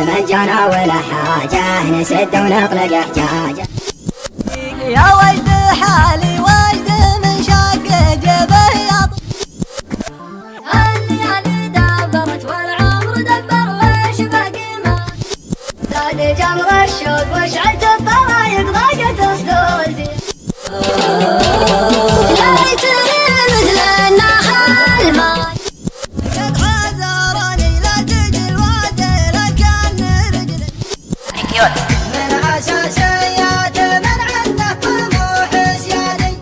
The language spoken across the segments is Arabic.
ومن جانا ولا حاجة نسد ونطلق احجاجه. يا وجد حالي وجد من شق جبه يطير. الليالي دبرت والعمر دبر وش باقي ما زاد جمر الشوق وشعلت الطرايق ضاقت صدوري. يا ليتني مثل النخل ما قد عذرني لا تجي الوادي لكن رجلي من اساسيات من عنده طموح سيادي.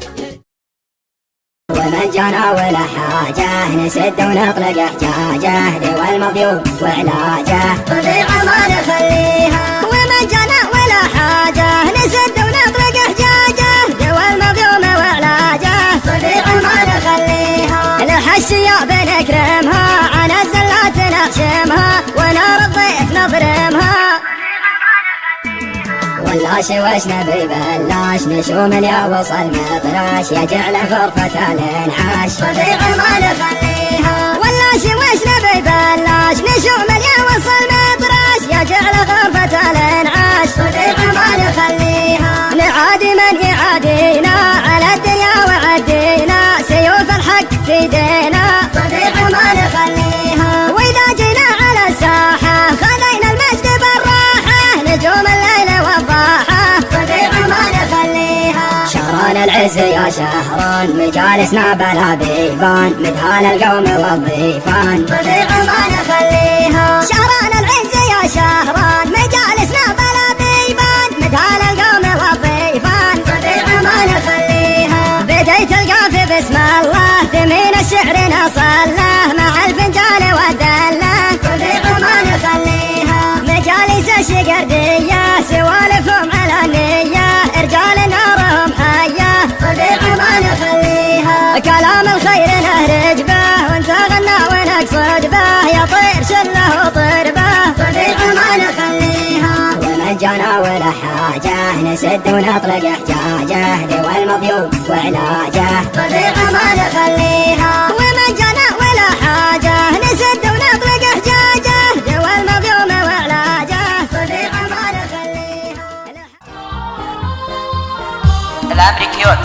ومن جانا ولا حاجة نسد ونطلق احجاجه. دوا المضيوف وعلاجه طبيعة ما نخليها. ومن جانا ولا حاجة نسد ونطلق احجاجه. دوا المظلوم وعلاجه طبيعة ما نخليها. الحشية بنكرمها عن الزلات نخشمها ونار الضيف نضرمها. ولا وش نبي بلاش نشوم يا وصل مطراش يجعل غرفة الانعاش طبيعة ما نخليها. ولا وش نبي بلاش نشوم يا وصل مطراش يجعل غرفة الانعاش طبيعة ما نخليها. نعادي من يعادينا على الدنيا وعدينا سيوف الحق في ايدينا طبيعة ما نخليها. واذا جينا على الساحة خذينا المجد بالراحة نجوم الليل والضاحة طبيعة ما نخليها. شهران العز يا شهران مجالسنا بلا بيبان مدهان القوم والضيفان طبيعة ما نخليها. شهران العز يا شهران مجالسنا بلا بيبان مدهان القوم والضيفان طبيعة ما نخليها. بديت القافي بسم الله ثمين الشعر نصله مع الفنجان والدله طبيعة ما نخليها. مجالس الشقردية سوالفهم على النية رجال نارهم حية طبيعة ما نخليها. كلام الخير نهرج به وانت غنى ونقصد به يطير شله وطربه طبيعة ما نخليها. ومن جانا ولا حاجة نسد ونطلق احجاجه. دوا المضيوف وعلاجه طبيعة ما نخليها. ومن جانا ولا حاجة نسد ونطلق احجاجه. دوا المظلوم وعلاجه طبيعة ما نخليها. الامريكيوت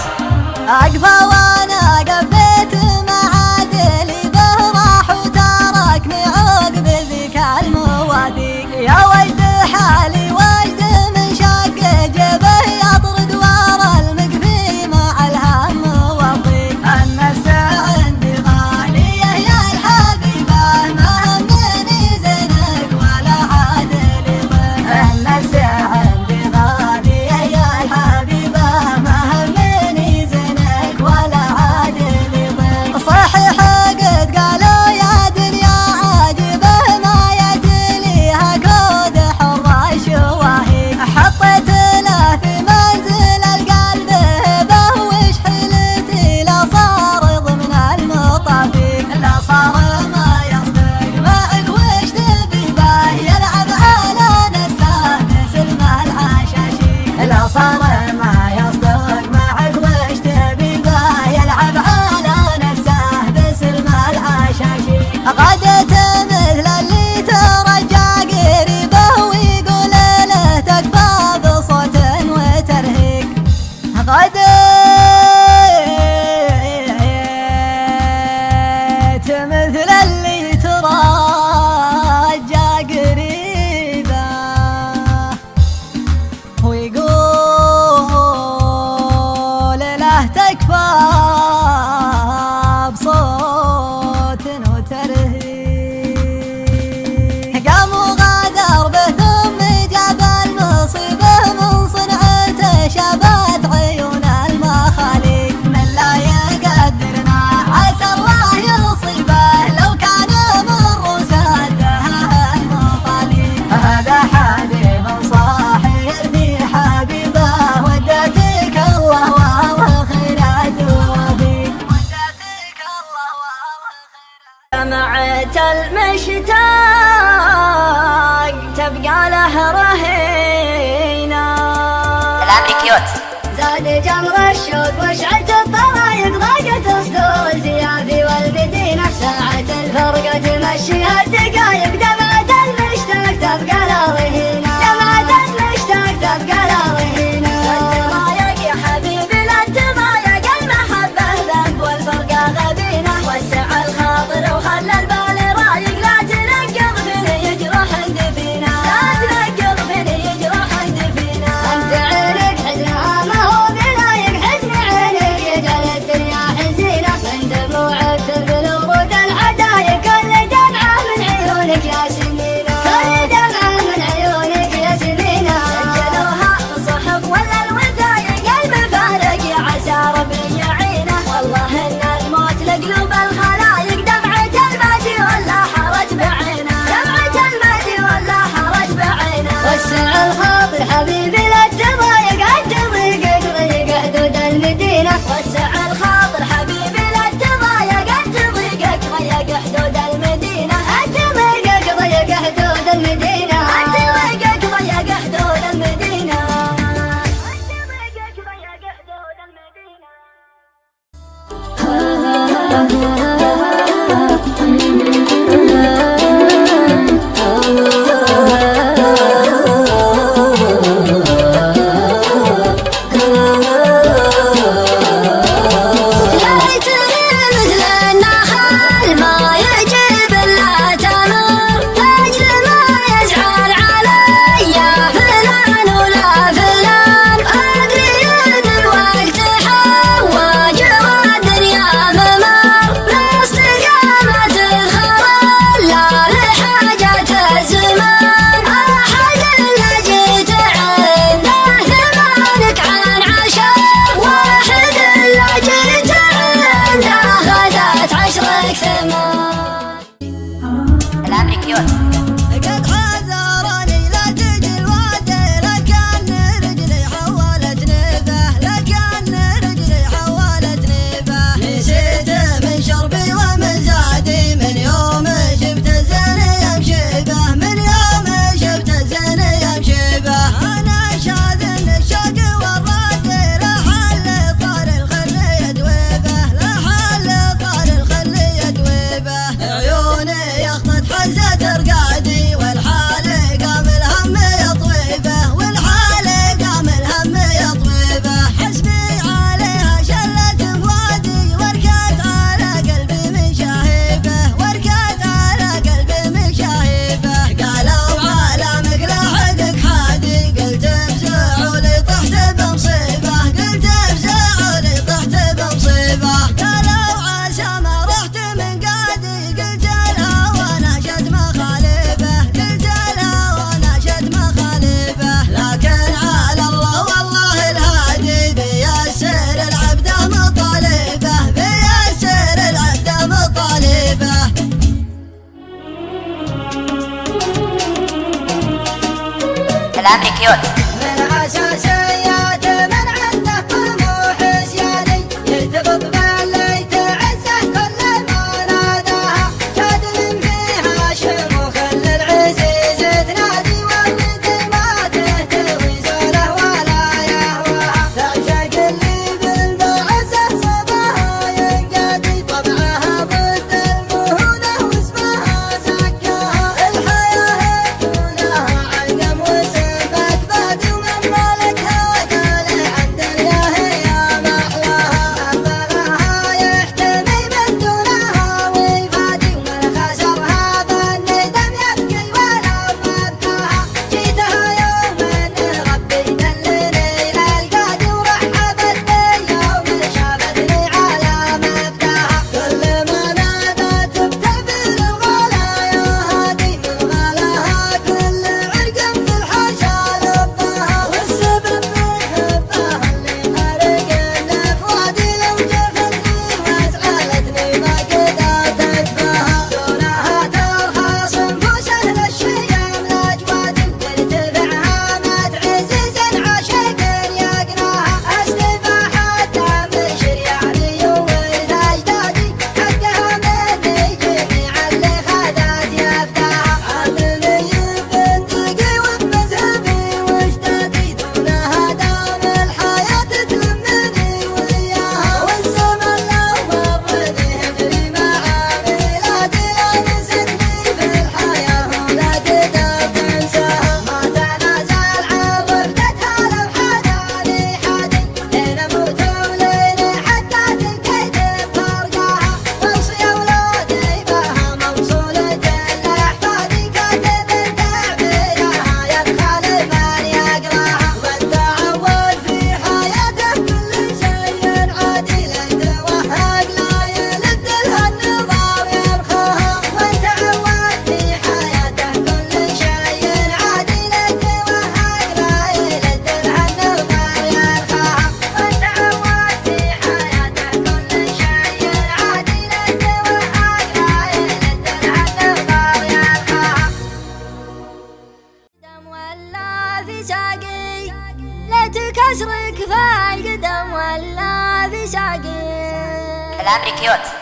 اقفى وانا قفيت معادلي به راح وتركني عقب ذيك المواثيق. يا وجد حالي وجد من شق جبه يطرد ورا المقفي مع الهم والضيق. النفس عندي غالية يا الحبيبة ما همني زينك ولا عادل ضيق. النفس عندي غالية يا الحبيبة ما همني زينك ولا عادل ضيق. صحيح قد قالوا يا دنيا عاجبه ما يدليها كود حر الشواهيق. حطيت له في منزل القلب هبه وش حيلتي لا صار ضمن المطافيق. لا صار ما يصدق معك وش تبي به يلعب على نفسه مثل ما الحشاشيق. لا صار ما يصدق معك وش تبي به يلعب على نفسه مثل ما الحشاشيق. غدت مثل اللي ترجع قريبه ويقول له تكفى بصوت وترهيق. غدت مثل اللي ترجع قريبه ويقول له تكفى بصوت وترهيق. قام وغادر به ثم جاب المصيبة من صنعته شبت عيون المخاليق. من لا يقدرنا عسى الله يصيبه لو كان من رسالها المطاليق. هذا حبيب صاحي في حبيبه ودتك الله وخيرات وفيك. ودتك الله وخيرات. جمعت المشتاق تبقى له رهينة. الامريكيوت زاد جمر الشوق وشعلت الطرايق ضاقت صدور زيادي والبدينة. ساعة الفرقة تمشيها الدقايق دمعة المشتاق تبقى لاوهينا، دمعة المشتاق تبقى لاوهينا. لا تضايق يا حبيبي لا تضايق، المحبة ذنب والفرقة غبينا. وسع الخاطر وخلى البال رايق، لا تنقض فيني يجرح دفينا، لا تنقض فيني يجرح دفينا. انت عينك حزنها ما هو بلايق، حزن عينك يجعل الدنيا حزينة. من دموعك ترفل ورود الحدايق، كل دمعة من عيونك يا سنينة، كل دمعة من عيونك يا سنينة. سجلوها بالصحف ولا الوثايق، المفارق يا عسى ربي يعينه. والله ان الموت لقلوب الخلايق، دمعة الماجي ولا حرج بعينه، دمعة الماجي ولا حرج بعينه. وسع الخاطر حبيبي لا تضايق، انت ضيقك ضيق حدود المدينة. وسع الخاطر حبيبي لا تضايق، انت ضيقك ضيق حدود المدينة، انت ضيقك ضيق حدود المدينة، انت ضيقك ضيق حدود المدينة، انت ضيقك ضيق حدود المدينة. الأمريكيوت. قد حذرني لا تجي الوادي، لكن رجلي حولت نيبه، لكن رجلي حولت نيبه. نسيت من شربي ومن زادي، من يوم شفت الزين يمشي به، من يوم شفت الزين يمشي به. انا شاذن الشوق والرادي، لحل طار الخل يدوي به، لحل طار الخل يدوي به. عيوني يخطط حزة رقادي، والحال قام الهم يطويبه، والحال قام الهم يطويبه. حسبي عليها شلت فؤادي، وركت على قلبي من شهيبه، وركت على قلبي من شهيبه. قالوا عالمك لاحقك حادي، قلت بزعولي طحت بمصيبه، قلت بزعولي طحت بمصيبه. قالوا عسى ما رحت من قادي، قلت الهوى ناشد مخالبه، قلت الهوى ناشد مخالبه. لكن على الله والله الهادي، بيسر العبد مطالبه، بيسر العبد مطالبه. الأمريكيوت. من أساسيات من عنده طموح سيادي، يرتبط باللي تعزه كل ما ناداها. جادل فيها شموخ للعزيز تنادي، والد ما تهتوي زوله ولا يهواها. تعشق اللي بالمعزة صباها ينقادي، طبعها ضد المهونة واسمها زكاها. الحياة دونها علم وسمت بادي، في ساقي، ليتك اشرك في القدم ولا في ساقي. العمري كيوت.